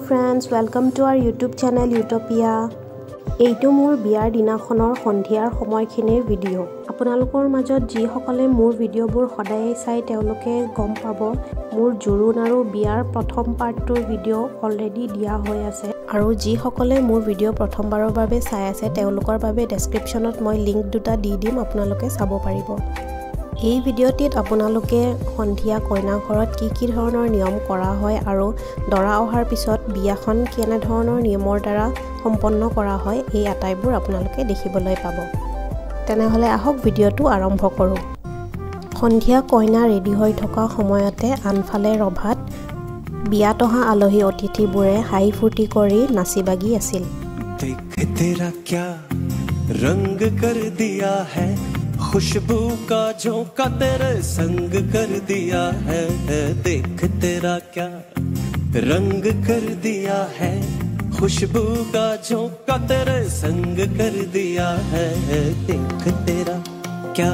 friends, welcome to our YouTube channel Utopia. এইটো মোৰ বিয়াৰ দিনাখনৰ সন্ধিয়াৰ সময়খিনিৰ ভিডিঅ'। আপোনালোকৰ মাজত যি সকলে মোৰ ভিডিঅ'বোৰ সদায় চাই তেওঁলোকে গম পাব মোৰ জোৰোণ আৰু বিয়াৰ প্ৰথম পাৰ্টটোৰ ভিডিঅ' অলৰেডি দিয়া হৈ আছে আৰু যি সকলে মোৰ ভিডিঅ' প্ৰথমবাৰৰ বাবে চাই আছে তেওঁলোকৰ বাবে ডেসক্ৰিপচনত মই লিংক দুটা দি দিম আপোনালোকে চাব পাৰিব। এই ভিডিঅ'টিত আপোনালোকে সন্ধিয়া কইনা ঘৰত কি ধৰণৰ নিয়ম কৰা হয় আৰু দৰা অহাৰ পিছত বিয়াখন কেনে ধৰণৰ নিয়মৰ দ্বাৰা সম্পন্ন কৰা হয় এই আটাইবোৰ আপোনালোকে দেখিবলৈ পাব। তেনেহলে আহক ভিডিঅ'টো আৰম্ভ কৰোঁ। সন্ধিয়া কইনা ৰেডি হৈ থকা সময়তে আনফালে ৰভাত বিয়াত অহা আলহী অতিথিবোৰে হাই ফূৰ্তি কৰি নাচি বাগি আছিল। দেখ তেৰা क्या रंग कर दिया है खुशबू का झोंका तेरे संग कर दिया है देख तेरा क्या रंग कर दिया है खुशबू का झोंका तेरे संग कर दिया है देख तेरा क्या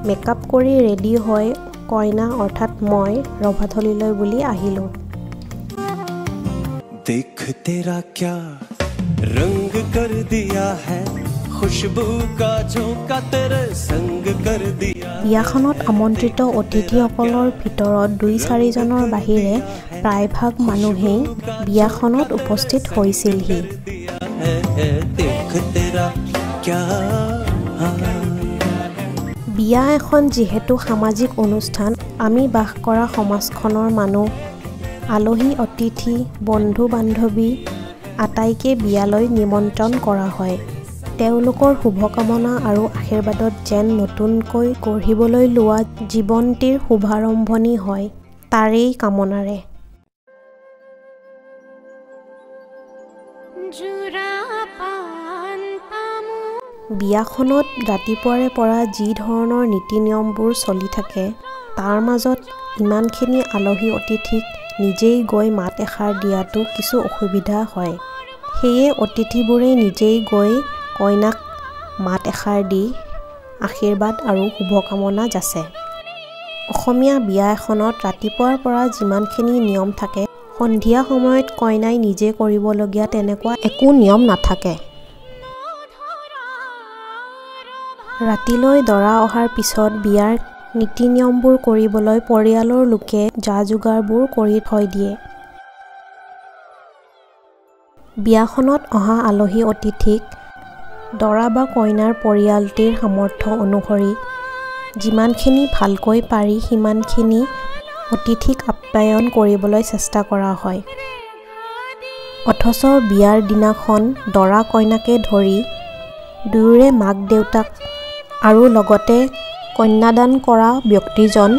মেকআপ কৰি ৰেডি হৈ কইনা অৰ্থাৎ মই ৰভাথলীলৈ বুলি আহিলো। देख तेरा क्या रंग कर दिया है खुशबू का झोंका तेरे संग कर दिया। বিয়াখনত আমন্ত্ৰিত অতিথিসকলৰ ভিতৰত 2-4 জনৰ বাহিৰে প্ৰায়ভাগ মানুহেই বিয়াখনত উপস্থিত হৈছিলহি। देख तेरा क्या বিয়া এখন যিহেতু সামাজিক অনুষ্ঠান আমি বাস কৰা সমাজখনৰ মানুহ আলহী অতিথি বন্ধু বান্ধৱী আটাইকে বিয়ালৈ নিমন্ত্ৰণ কৰা হয়। তেওঁলোকৰ শুভকামনা আৰু আশীৰ্বাদত যেন নতুনকৈ গঢ়িবলৈ লোৱা জীৱনটিৰ শুভাৰম্ভণি হয় তাৰেই কামনাৰে। বিয়াখনত ৰাতিপুৱাৰে পৰা যি ধৰণৰ নীতি নিয়মবোৰ চলি থাকে তাৰ মাজত ইমানখিনি আলহী অতিথিক নিজেই গৈ মাত এষাৰ দিয়াটো কিছু অসুবিধা হয়। সেয়ে অতিথিবোৰে নিজেই গৈ কইনাক মাত এষাৰ দি আশীৰ্বাদ আৰু শুভকামনা যাচে। অসমীয়া বিয়া এখনত ৰাতিপুৱাৰ পৰা যিমানখিনি নিয়ম থাকে সন্ধিয়া সময়ত কইনাই নিজে কৰিবলগীয়া তেনেকুৱা একো নিয়ম নাথাকে। ৰাতিলৈ দৰা অহাৰ পিছত বিয়াৰ নীতি নিয়মবোৰ কৰিবলৈ পৰিয়ালৰ লোকে যা-যোগাৰবোৰ কৰি থৈ দিয়ে। বিয়াখনত অহা আলহী অতিথিক দৰা বা কইনাৰ পৰিয়ালটিৰ সামৰ্থ্য অনুসৰি যিমানখিনি ভালকৈ পাৰি সিমানখিনি অতিথিক আপ্যায়ন কৰিবলৈ চেষ্টা কৰা হয়। অথচ বিয়াৰ দিনাখন দৰা কইনাকে ধৰি দুয়োৰে মাক দেউতাক আৰু লগতে কন্যাদান কৰা ব্যক্তিজন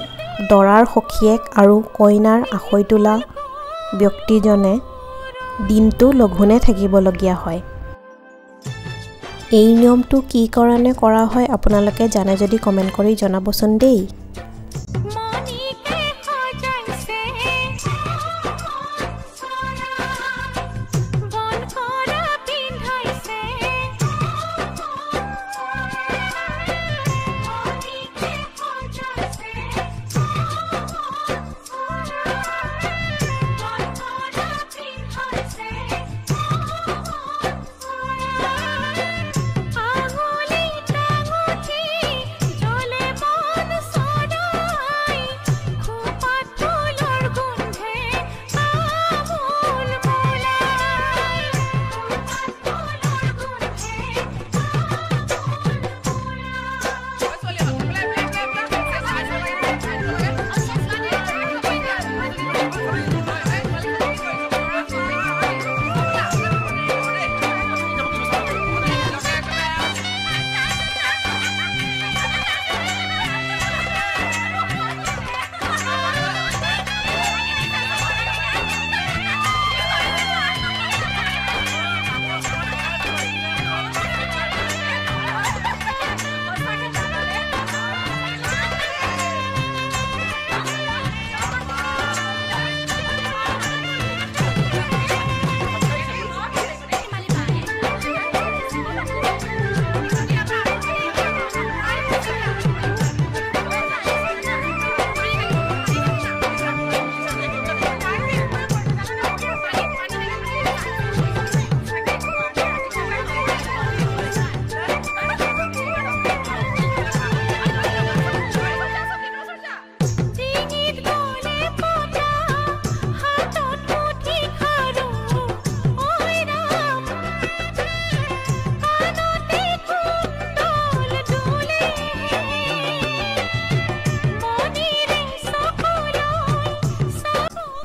দৰাৰ সখীয়েক আৰু কইনাৰ আখৈ তোলা ব্যক্তিজনে দিনটো লঘোণে থাকিবলগীয়া হয়। এই নিয়মটো কি কাৰণে কৰা হয় আপোনালোকে জানে যদি কমেণ্ট কৰি জনাবচোন দেই।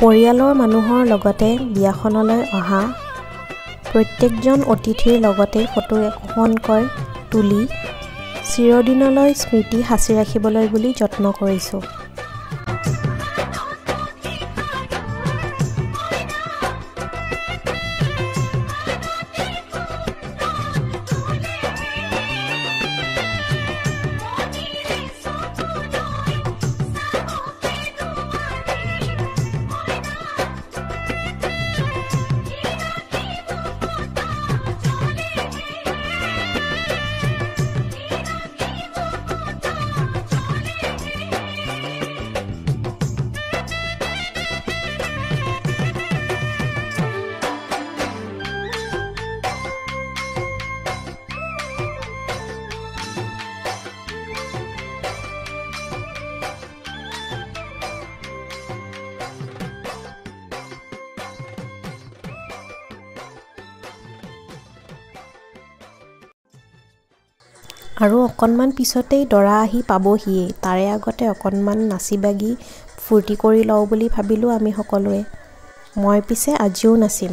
পৰিয়ালৰ মানুহৰ লগতে বিয়াখনলৈ অহা প্ৰত্যেকজন অতিথিৰ লগতে ফটো এখনকৈ তুলি চিৰদিনলৈ স্মৃতি সাঁচি ৰাখিবলৈ বুলি যত্ন কৰিছোঁ। আৰু অকণমান পিছতেই দৰা আহি পাবহিয়ে। তাৰে আগতে অকণমান নাচি বাগি ফূৰ্তি কৰি লওঁ বুলি ভাবিলোঁ আমি সকলোৱে। মই পিছে আজিও নাচিম।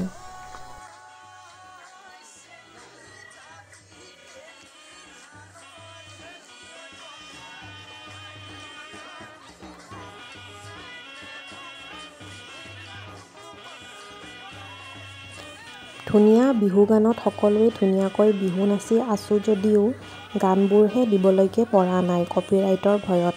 ধুনীয়া বিহু গানত সকলোৱে ধুনীয়াকৈ বিহু নাচি আছোঁ যদিও গানবোৰহে দিবলৈকে পৰা নাই কপিৰাইটৰ ভয়ত।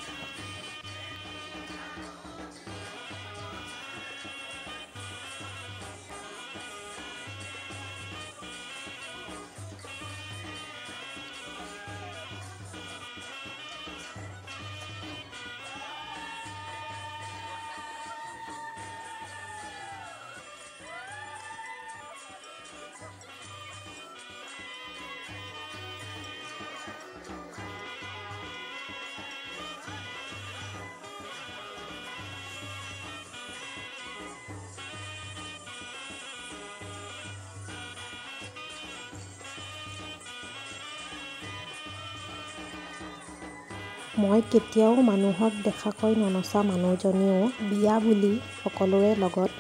মই কেতিয়াও মানুহক দেখাকৈ ননচা মানুহজনীও বিয়া বুলি সকলোৰে লগত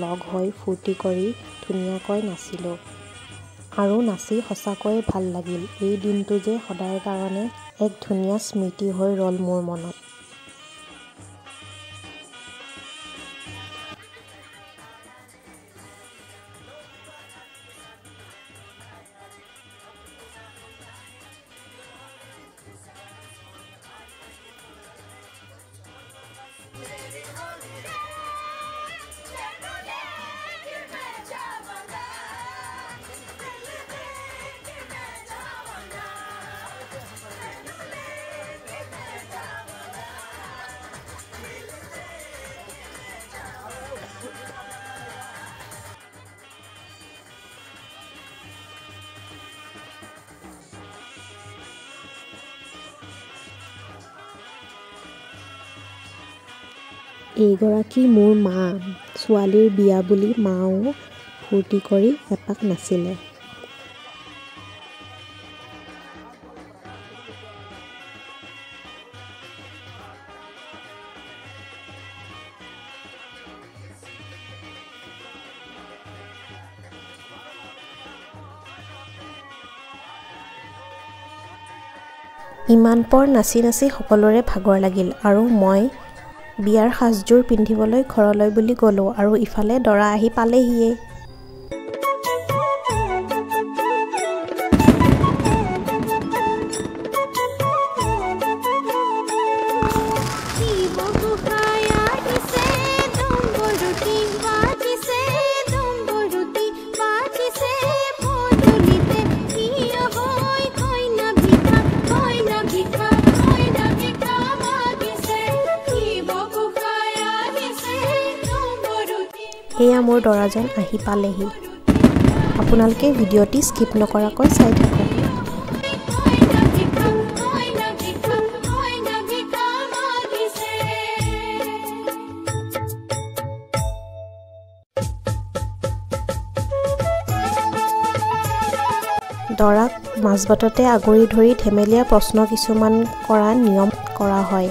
লগ হৈ ফূৰ্তি কৰি ধুনীয়াকৈ নাচিলোঁ। আৰু নাচি সঁচাকৈয়ে ভাল লাগিল। এই দিনটো যে সদায় কাৰণে এক ধুনীয়া স্মৃতি হৈ ৰ'ল মোৰ মনত। এইগৰাকী মোৰ মা। ছোৱালীৰ বিয়া বুলি মাও ফূৰ্তি কৰি এপাক নাচিলে। ইমান পৰ নাচি নাচি সকলোৰে ভাগৰ লাগিল আৰু মই বিয়াৰ সাজযোৰ পিন্ধিবলৈ ঘৰলৈ বুলি গ'লোঁ আৰু ইফালে দৰা আহি পালেহিয়ে। এয়া মোৰ দৰাজন আহি পালেহি। আপোনালোকে ভিডিঅ'টি স্কিপ নকৰাকৈ চাই থাকক। দৰাক মাজবাটতে আগুৰি ধৰি ধেমেলীয়া প্ৰশ্ন কিছুমান কৰা নিয়ম কৰা হয়।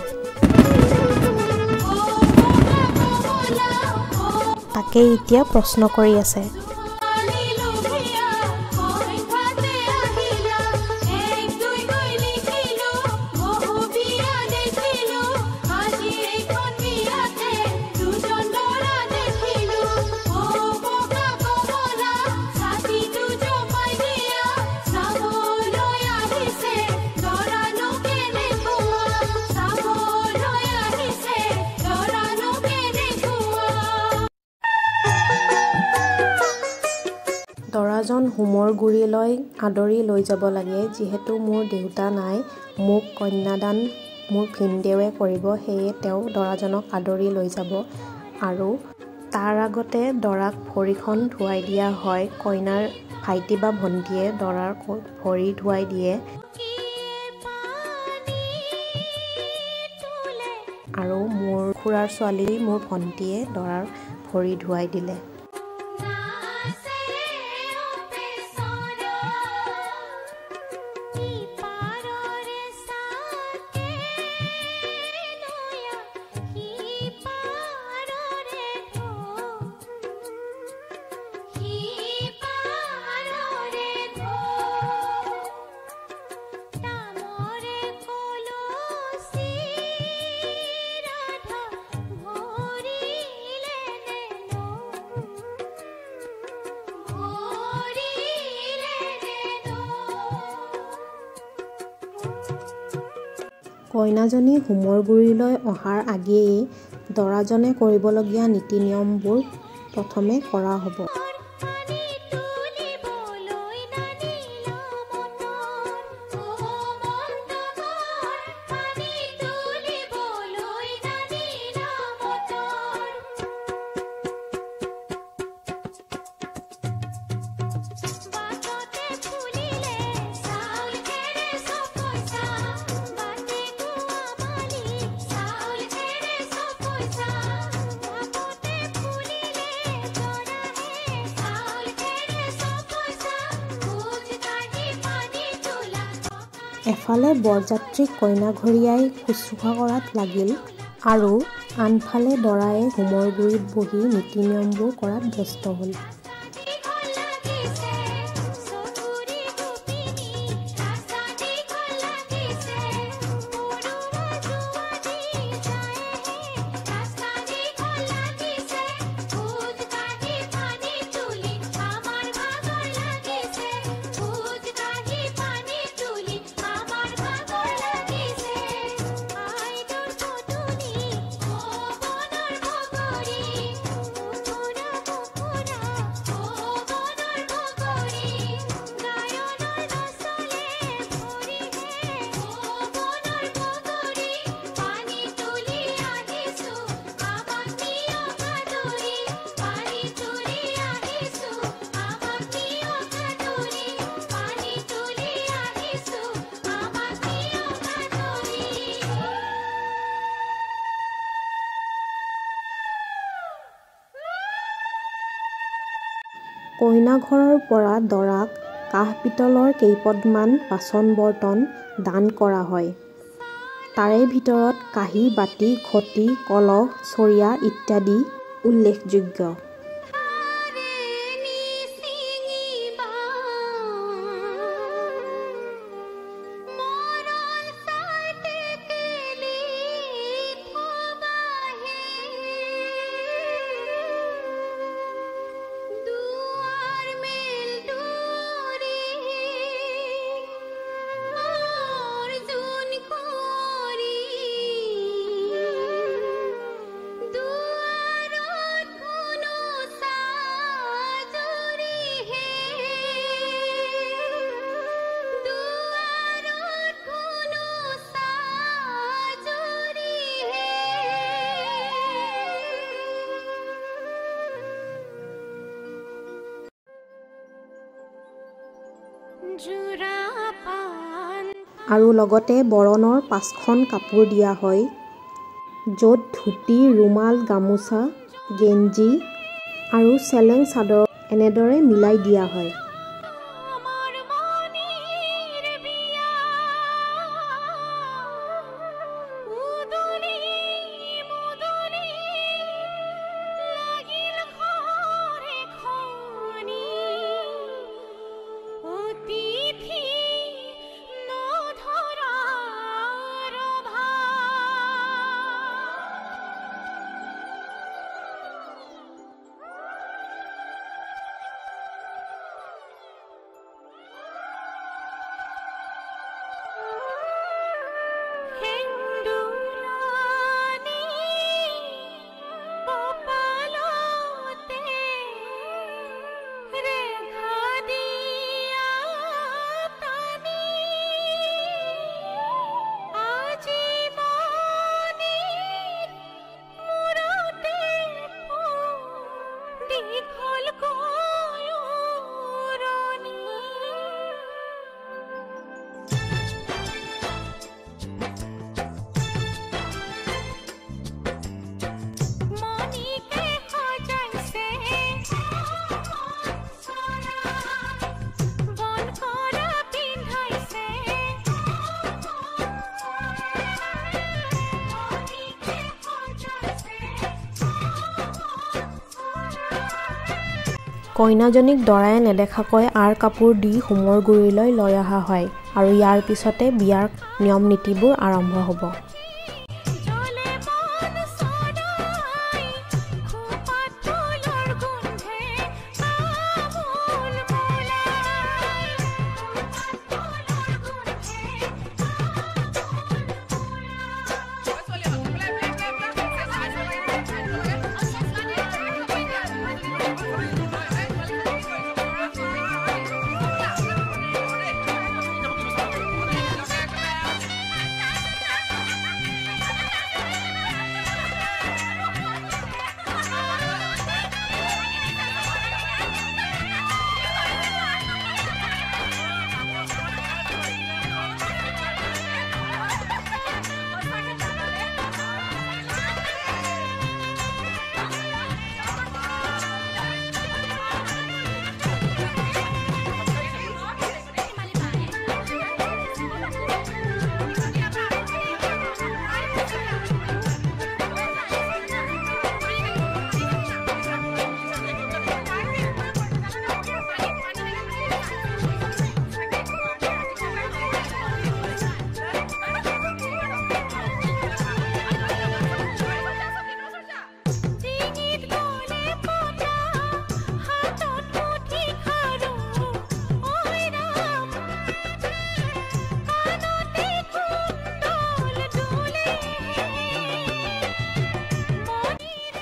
মাকে এতিয়া প্ৰশ্ন কৰি আছে। দৰাজন হোমৰ গুৰিলৈ আদৰি লৈ যাব লাগে। যিহেতু মোৰ দেউতা নাই, মোক কন্যাদান মোৰ ভিনদেৱে কৰিব, সেয়ে তেওঁ দৰাজনক আদৰি লৈ যাব আৰু তাৰ আগতে দৰাক ভৰিখন ধুৱাই দিয়া হয়। কইনাৰ ভাইটি বা ভণ্টিয়ে দৰাৰ ভৰি ধুৱাই দিয়ে আৰু মোৰ খুৰাৰ ছোৱালী মোৰ ভণ্টিয়ে দৰাৰ ভৰি ধুৱাই দিলে। কইনাজনী হোমৰ গুৰিলৈ অহাৰ আগেয়ে দৰাজনে কৰিবলগীয়া নীতি নিয়মবোৰ প্ৰথমে কৰা হ'ব। এফালে বৰযাত্ৰীক কইনা ঘৰীয়াই শুশ্ৰূষা কৰাত লাগিল আৰু আনফালে দৰায়ে হোমৰ গুৰিত বহি নীতি নিয়মবোৰ কৰাত ব্যস্ত হ'ল। কইনা ঘৰৰ পৰা দৰাক কাঁহ পিতলৰ কেইপদমান বাচন বৰ্তন দান কৰা হয়। তাৰে ভিতৰত কাঁহী, বাতি, ঘটি, কলহ, চৰিয়া ইত্যাদি উল্লেখযোগ্য। আৰু লগতে বৰণৰ 5খন কাপোৰ দিয়া হয়, য'ত ধুতি, ৰুমাল, গামোচা, গেঞ্জি আৰু চেলেং চাদৰ এনেদৰে মিলাই দিয়া হয়। কইনাজনীক দৰাই নেদেখাকৈ আৰ কাপোৰ দি হোমৰ গুৰিলৈ লৈ অহা হয় আৰু ইয়াৰ পিছতে বিয়াৰ নিয়ম নীতিবোৰ আৰম্ভ হ'ব।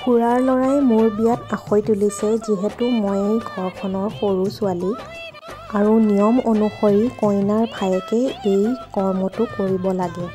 খুৰাৰ ল'ৰাই মোৰ বিয়াত আখৈ তুলিছে যিহেতু ময়েই ঘৰখনৰ সৰু ছোৱালী আৰু নিয়ম অনুসৰি কইনাৰ ভায়েকে এই কৰ্মটো কৰিব লাগে।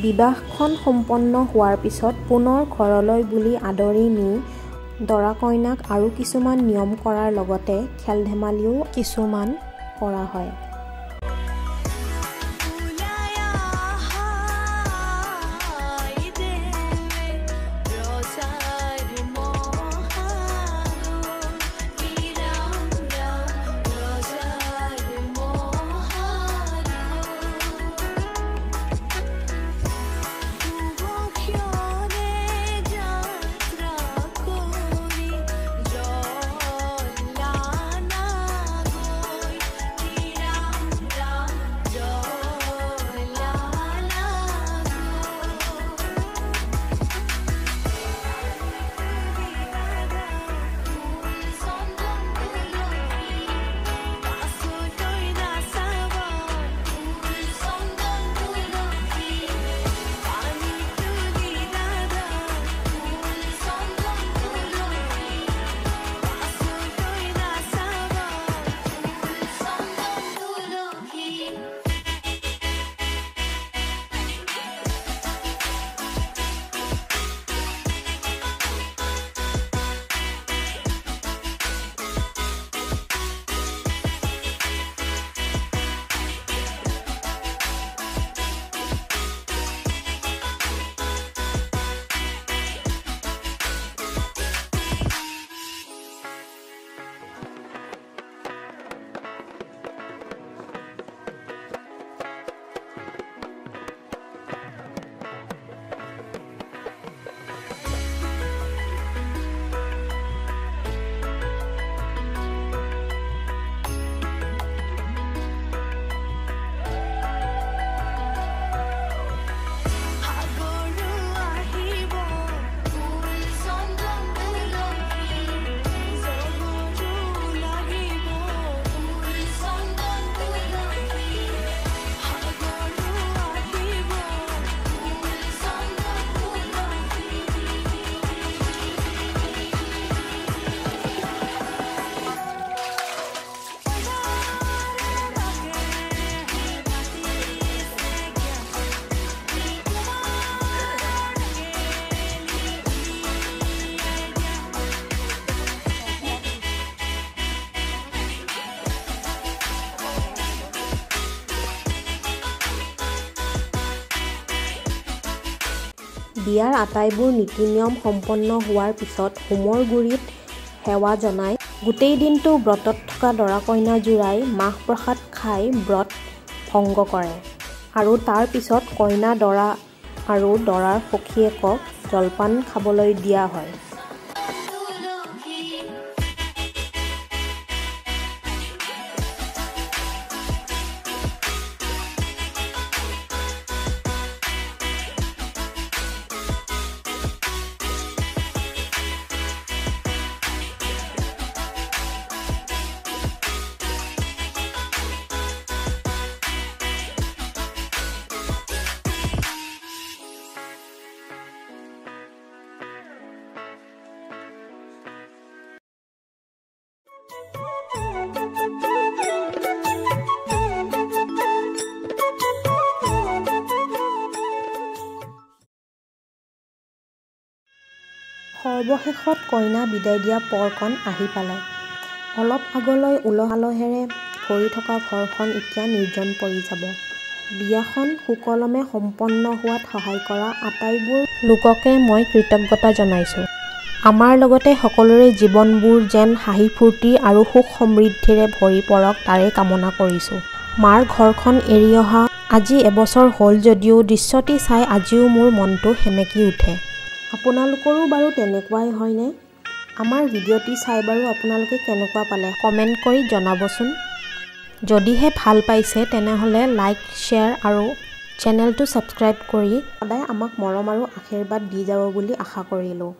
বিবাহখন সম্পন্ন হোৱাৰ পিছত পুনৰ ঘৰলৈ বুলি আদৰি নি দৰা কইনাক আৰু কিছুমান নিয়ম কৰাৰ লগতে খেল ধেমালিও কিছুমান কৰা হয়। বিয়াৰ আটাইবোৰ নীতি নিয়ম সম্পন্ন হোৱাৰ পিছত হোমৰ গুৰিত সেৱা জনাই গোটেই দিনটো ব্ৰতত থকা দৰা কইনা জোৰাই মাহ প্ৰসাদ খাই ব্ৰত ভংগ কৰে আৰু তাৰ পিছত কইনা দৰা আৰু দৰাৰ সখীয়েকক জলপান খাবলৈ দিয়া হয়। সৰ্বশেষত কইনা বিদায় দিয়া পৰকণ আহি পালে। অলপ আগলৈ উলহ-মালহেৰে ভৰি থকা ঘৰখন এতিয়া নিৰ্জন পৰি যাব। বিয়াখন সুকলমে সম্পন্ন হোৱাত সহায় কৰা আটাইবোৰ লোককে মই কৃতজ্ঞতা জনাইছোঁ। আমাৰ লগতে সকলোৰে জীৱনবোৰ যেন হাঁহি ফূৰ্তি আৰু সুখ সমৃদ্ধিৰে ভৰি পৰক তাৰে কামনা কৰিছোঁ। মাৰ ঘৰখন এৰি অহা আজি এবছৰ হ'ল যদিও দৃশ্যটি চাই আজিও মোৰ মনটো সেমেকি উঠে। আপোনালোকৰো বাৰু তেনেকুৱাই হয়নে? আমাৰ ভিডিঅ'টি চাই বাৰু আপোনালোকে কেনেকুৱা পালে কমেণ্ট কৰি জনাবচোন। যদিহে ভাল পাইছে তেনেহ'লে লাইক, শ্বেয়াৰ আৰু চেনেলটো ছাবস্ক্ৰাইব কৰি সদায় আমাক মৰম আৰু আশীৰ্বাদ দি যাব বুলি আশা কৰিলোঁ।